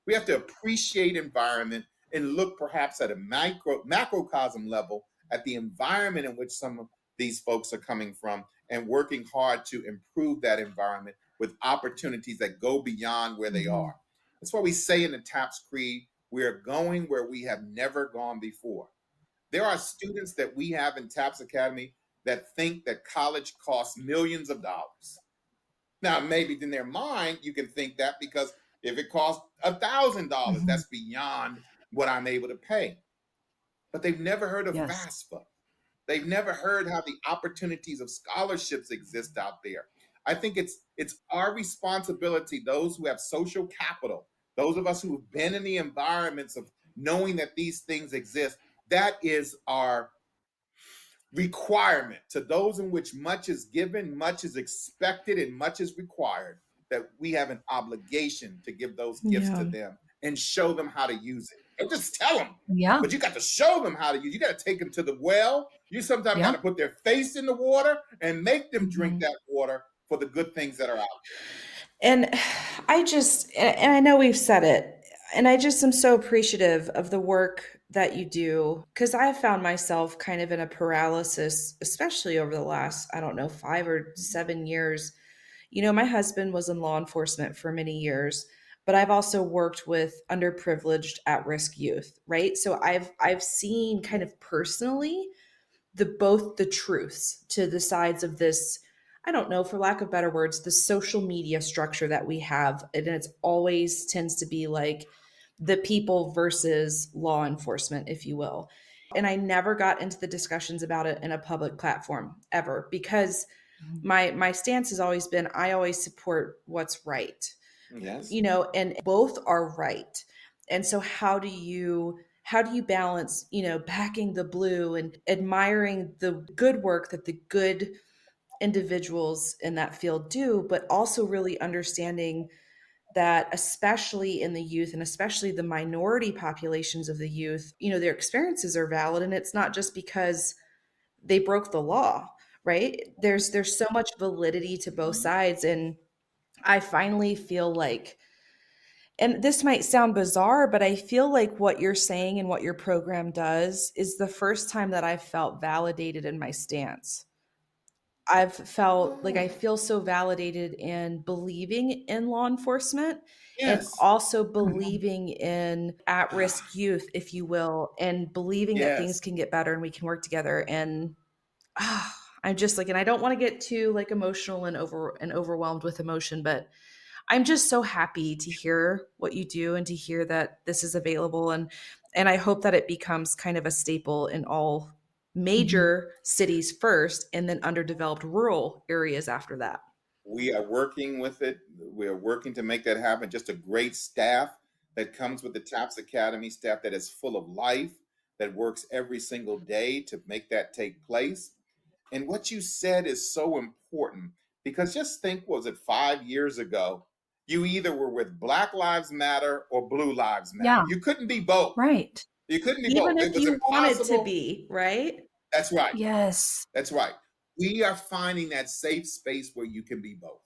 We have to appreciate environment and look perhaps at a macrocosm level at the environment in which some of these folks are coming from and working hard to improve that environment with opportunities that go beyond where they Mhm. are. That's why we say in the TAPS Creed, we're going where we have never gone before. There are students that we have in TAPS Academy that think that college costs millions of dollars. Now, maybe in their mind, you can think that because if it costs $1,000, Mhm. that's beyond what I'm able to pay. But they've never heard of Yes. FAFSA. They've never heard how the opportunities of scholarships exist out there. I think it's our responsibility, those who have social capital, those of us who have been in the environments of knowing that these things exist, that is our requirement to those in which much is given, much is expected, and much is required, that we have an obligation to give those gifts to Yeah. them and show them how to use it. And just tell them. Yeah. But you got to show them how to use. You got to take them to the well. You sometimes got Yeah. to put their face in the water and make them drink Mhm. that water for the good things that are out And and I know we've said it, and I just am so appreciative of the work that you do because I found myself kind of in a paralysis, especially over the last, I don't know, 5 or 7 years. You know, my husband was in law enforcement for many years, but I've also worked with underprivileged at-risk youth, right? So I've seen kind of personally the truths to the sides of this, I don't know, for lack of better words, the social media structure that we have. And it's always tends to be like the people versus law enforcement, if you will. And I never got into the discussions about it in a public platform ever because Mhm. my stance has always been I always support what's right, there. Yes. you know, and both are right. And so how do you balance, you know, backing the blue and admiring the good work that the good individuals in that field do, but also really understanding that especially in the youth and especially the minority populations of the youth, you know, their experiences are valid and it's not just because they broke the law, right? There's so much validity to both Mhm. sides. And I finally feel like, and this might sound bizarre, but I feel like what you're saying and what your program does is the first time that I've felt validated in my stance. I've felt like I Oh, feel so validated in believing in law enforcement and yes. also Mhm. believing in at risk youth, if you will, and believing that things Yes. can get better and we can work together. And I'm just like, and I don't want to get too like emotional and overwhelmed with emotion, but I'm just so happy to hear what you do and to hear that this is available, and I hope that it becomes kind of a staple in all Mhm. major cities first and then underdeveloped rural areas after that. We are working with it. We are working to make that happen. Just a great staff that comes with the TAPS Academy, staff that is full of life, that works every single day to make that take place. And what you said is so important because just think, was it 5 years ago? You either were with Black Lives Matter or Blue Lives Matter. Yeah. You couldn't be both. Right. You couldn't be Even both. It if was you wanted to impossible. be, right? That's right. Yes. That's right. We are finding that safe space where you can be both,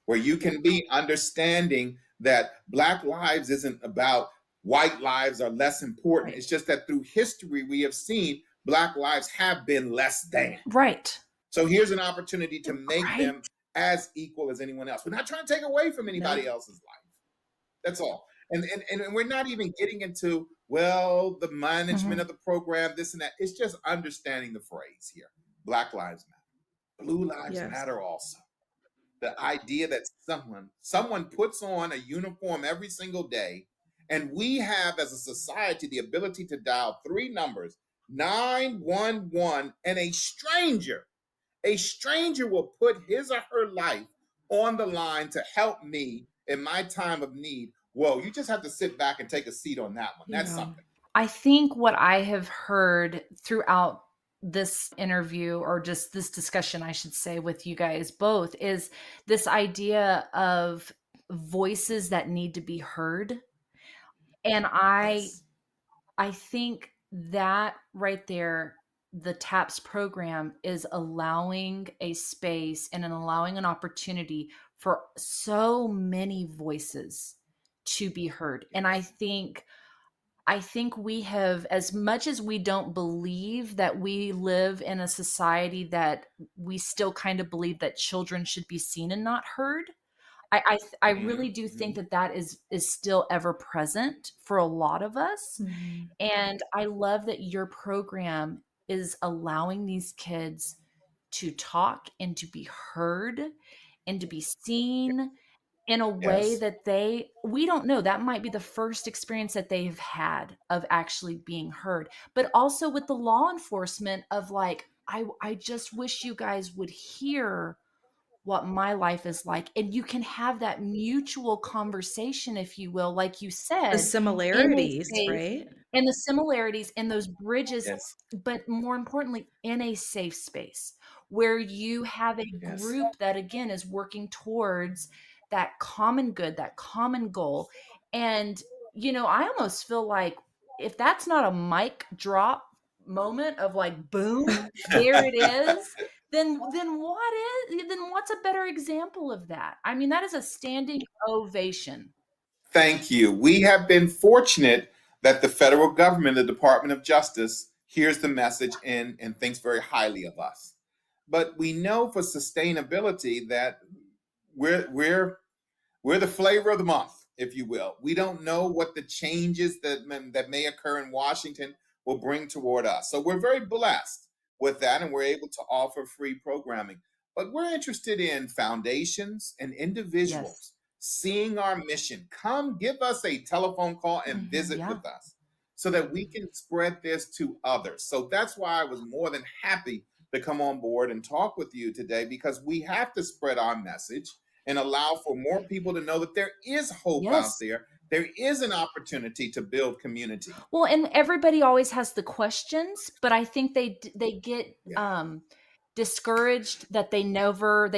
where you can be understanding that Black lives isn't about white lives are less important. Right. It's just that through history, we have seen Black lives have been less than. Right. So here's an opportunity to make Right. them as equal as anyone else. We're not trying to take away from anybody No. else's life. That's all. And we're not even getting into, well, the management Mhm. of the program, this and that. It's just understanding the phrase here. Black lives matter. Blue lives Yes. matter also. The idea that someone puts on a uniform every single day, and we have as a society the ability to dial three numbers, 911, and a stranger will put his or her life on the line to help me in my time of need. Whoa, you just have to sit back and take a seat on that one. That's Yeah. something. I think what I have heard throughout this interview, or just this discussion, I should say, with you guys both, is this idea of voices that need to be heard. And Yes. I think that right there, the TAPS program is allowing a space and allowing an opportunity for so many voices to be heard. And Yes. I think we have, as much as we don't believe that we live in a society that we still kind of believe that children should be seen and not heard. I really do think Mm-hmm. that that is still ever present for a lot of us. Mhm. And I love that your program is allowing these kids to talk and to be heard and to be seen in a way Yes. that we don't know, that might be the first experience that they've had of actually being heard. But also with the law enforcement of like, I just wish you guys would hear what my life is like, and you can have that mutual conversation, if you will, like you The said, in a similarities, safe, right? and the similarities and those bridges, Yes. but more importantly, in a safe space where you have a Yes. group that again is working towards that common good, that common goal. And I almost feel like if that's not a mic drop moment of like, boom, there it is, then what's a better example of that? I mean, that is a standing ovation. Thank you. We have been fortunate that the federal government, the Department of Justice, hears the message and thinks very highly of us. But we know for sustainability that we're we're the flavor of the month, if you will. We don't know what the changes that may occur in Washington will bring toward us. So we're very blessed with that, and we're able to offer free programming. But we're interested in foundations and Yes. individuals seeing our mission. Come give us a telephone call and visit Yeah. with us so that we can spread this to others. So that's why I was more than happy to come on board and talk with you today, because we have to spread our message and allow for more people to know that there is hope out Yes. there. There is an opportunity to build community. Well, and everybody always has the questions, but I think they get Yeah. discouraged that they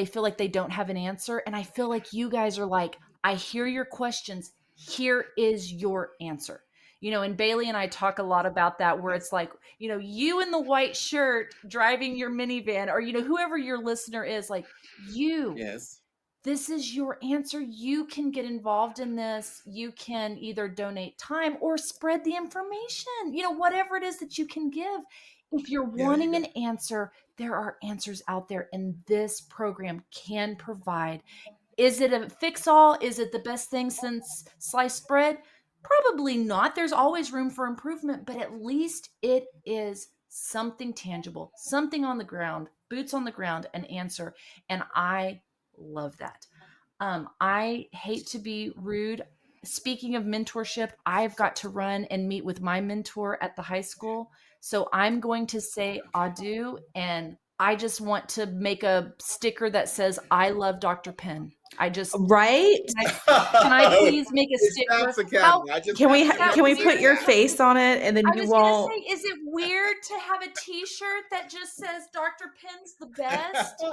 feel like they don't have an answer. And I feel like you guys are like, I hear your questions. Here is your answer. And Bailey and I talk a lot about that, where it's like, you in the white shirt driving your minivan, or, whoever your listener is, like, Yes. this is your answer. You can get involved in this. You can either donate time or spread the information, whatever it is that you can give. If you're Yeah, there you wanting go. an answer, there are answers out there, and this program can provide. Is it a fix all? Is it the best thing since sliced bread? Probably not. There's always room for improvement, but at least it is something tangible, something on the ground, boots on the ground, an answer. And I love that. I hate to be rude. Speaking of mentorship, I've got to run and meet with my mentor at the high school. So I'm going to say adieu, and I just want to make a sticker that says, I love Dr. Penn. Right? Can I please make a It's sticker? Taps How Academy. I just Can we have to that can we weird? put your represent that. face on it and then I you was gonna won't? say, is it weird to have a T-shirt that just says Dr. Penn's the best?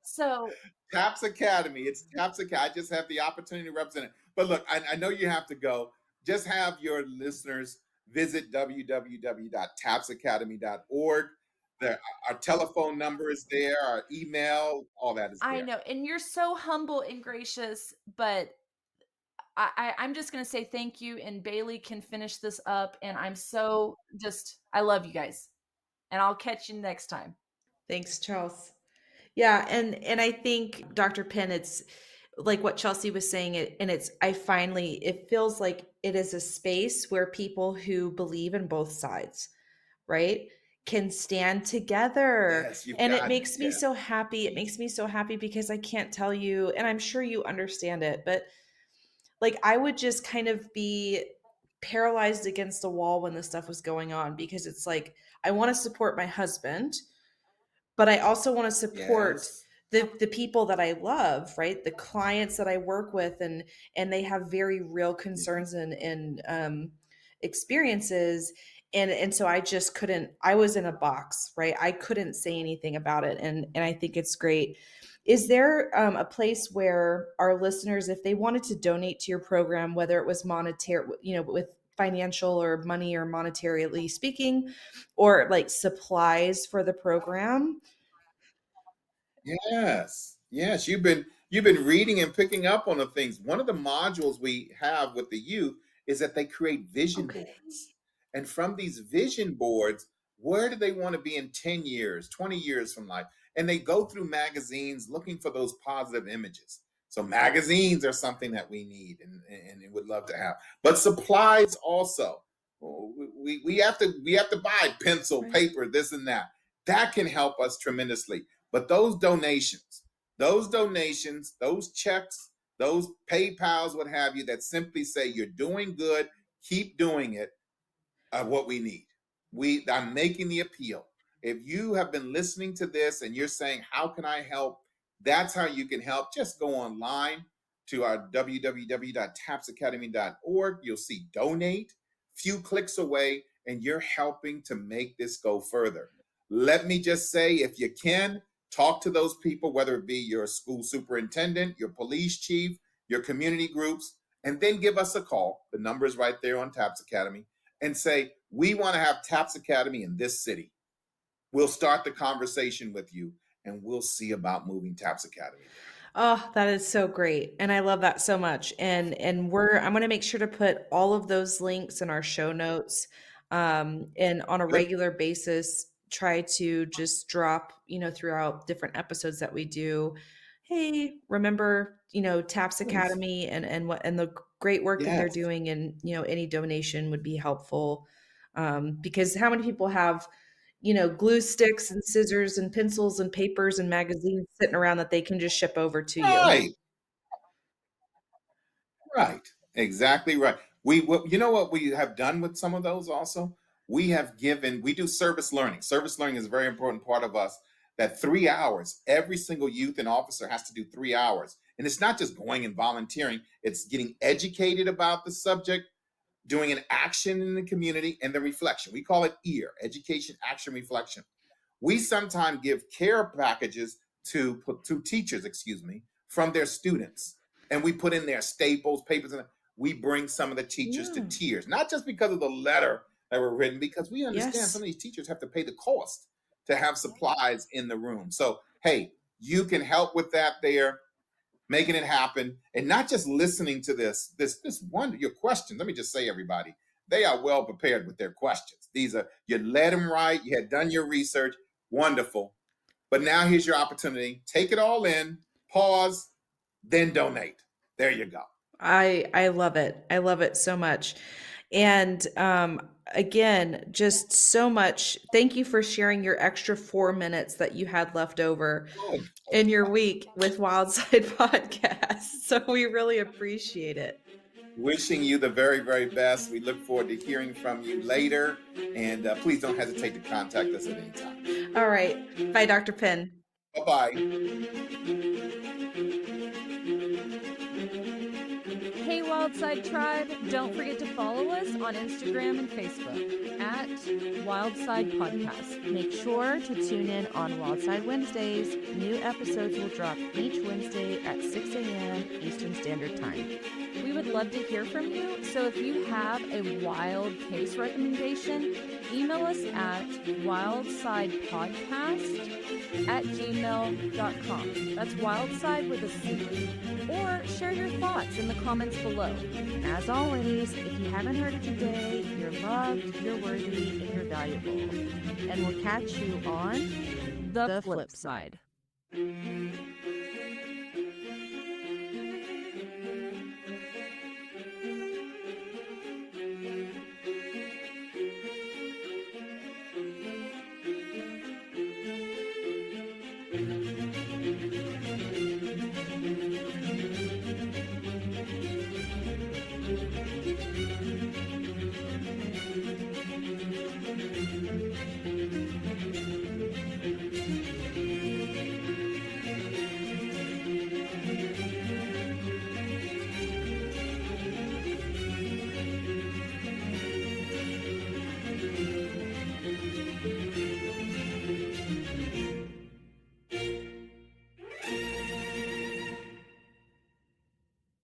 So Taps Academy. It's Taps Academy. I just have the opportunity to represent it. But look, I know you have to go. Just have your listeners visit www.tapsacademy.org. Our telephone number is there, our email, all that is I there. know, and you're so humble and gracious, but I'm just gonna say thank you, and Bailey can finish this up. And I love you guys, and I'll catch you next time. Thanks, Charles. Yeah, and I think Dr. Penn, it's like what Chelsea was saying, it feels like it is a space where people who believe in both sides, right, can stand together. Yes, you've And it got it. makes me Yeah. so happy. It makes me so happy because I can't tell you, and I'm sure you understand it, but like I would just kind of be paralyzed against the wall when this stuff was going on, because it's like I want to support my husband, but I also want to support Yes. the people that I love, right? The clients that I work with, and they have very real Yeah. concerns and experiences, and so I just couldn't. I was in a box, right? I couldn't say anything about it, and I think it's great. Is there a place where our listeners, if they wanted to donate to your program, whether it was monetary, with financial or money or monetarily speaking, or like supplies for the program? Yes, yes, you've been reading and picking up on the things. One of the modules we have with the youth is that they create vision Okay. boards. And from these vision boards, where do they want to be in 10 years, 20 years from life? And they go through magazines looking for those positive images. So magazines are something that we need and would love to have. But supplies also. We have to buy pencil, Right. paper, this and that. That can help us tremendously. But those donations, those checks, those PayPals, what have you, that simply say you're doing good, keep doing it, are what we need. I'm making the appeal. If you have been listening to this and you're saying, how can I help? That's how you can help. Just go online to our www.tapsacademy.org. You'll see donate, few clicks away, and you're helping to make this go further. Let me just say, if you can, talk to those people, whether it be your school superintendent, your police chief, your community groups, and then give us a call. The number is right there on Taps Academy, and say, we want to have TAPS Academy in this city. We'll start the conversation with you and we'll see about moving TAPS Academy there. Oh, that is so great. And I love that so much. And I'm going to make sure to put all of those links in our show notes. And on a Good. regular basis, try to just drop, throughout different episodes that we do. Hey, remember, TAPS Please. Academy and the great work that they're Yes. doing, and, any donation would be helpful. Because how many people have, glue sticks and scissors and pencils and papers and magazines sitting around that they can just ship over to you? Right. Right. Exactly right. You know what we have done with some of those also? We do service learning. Service learning is a very important part of us. That 3 hours, every single youth and officer has to do 3 hours. And it's not just going and volunteering, it's getting educated about the subject, doing an action in the community, and the reflection. We call it EAR, education, action, reflection. We sometimes give care packages to teachers, from their students. And we put in their staples, papers, and we bring some of the teachers to Yeah. tears, not just because of the letter that were written, because we understand Yes. some of these teachers have to pay the cost to have supplies in the room. So, hey, you can help with that there, making it happen, and not just listening to this one, your questions. Let me just say, everybody, they are well prepared with their questions. You led them right, you had done your research, wonderful. But now here's your opportunity. Take it all in, pause, then donate. There you go. I love it. I love it so much. And again, just so much. Thank you for sharing your extra 4 minutes that you had left over Oh, in your week with Wildside Podcast. So we really appreciate it. wishing you the very, very best. We look forward to hearing from you later. And please don't hesitate to contact us at any time. All right. Bye, Dr. Penn. Bye-bye. Hey, Wildside Tribe, don't forget to follow us on Instagram and Facebook at Wildside Podcast. Make sure to tune in on Wildside Wednesdays. New episodes will drop each Wednesday at 6 a.m. Eastern Standard Time. We would love to hear from you, so if you have a wild case recommendation, email us at wildsidepodcast@gmail.com. That's wildside with a C. Or share your thoughts in the comments below. As always, if you haven't heard it today, you're loved, you're worthy, and you're valuable. And we'll catch you on the flip side.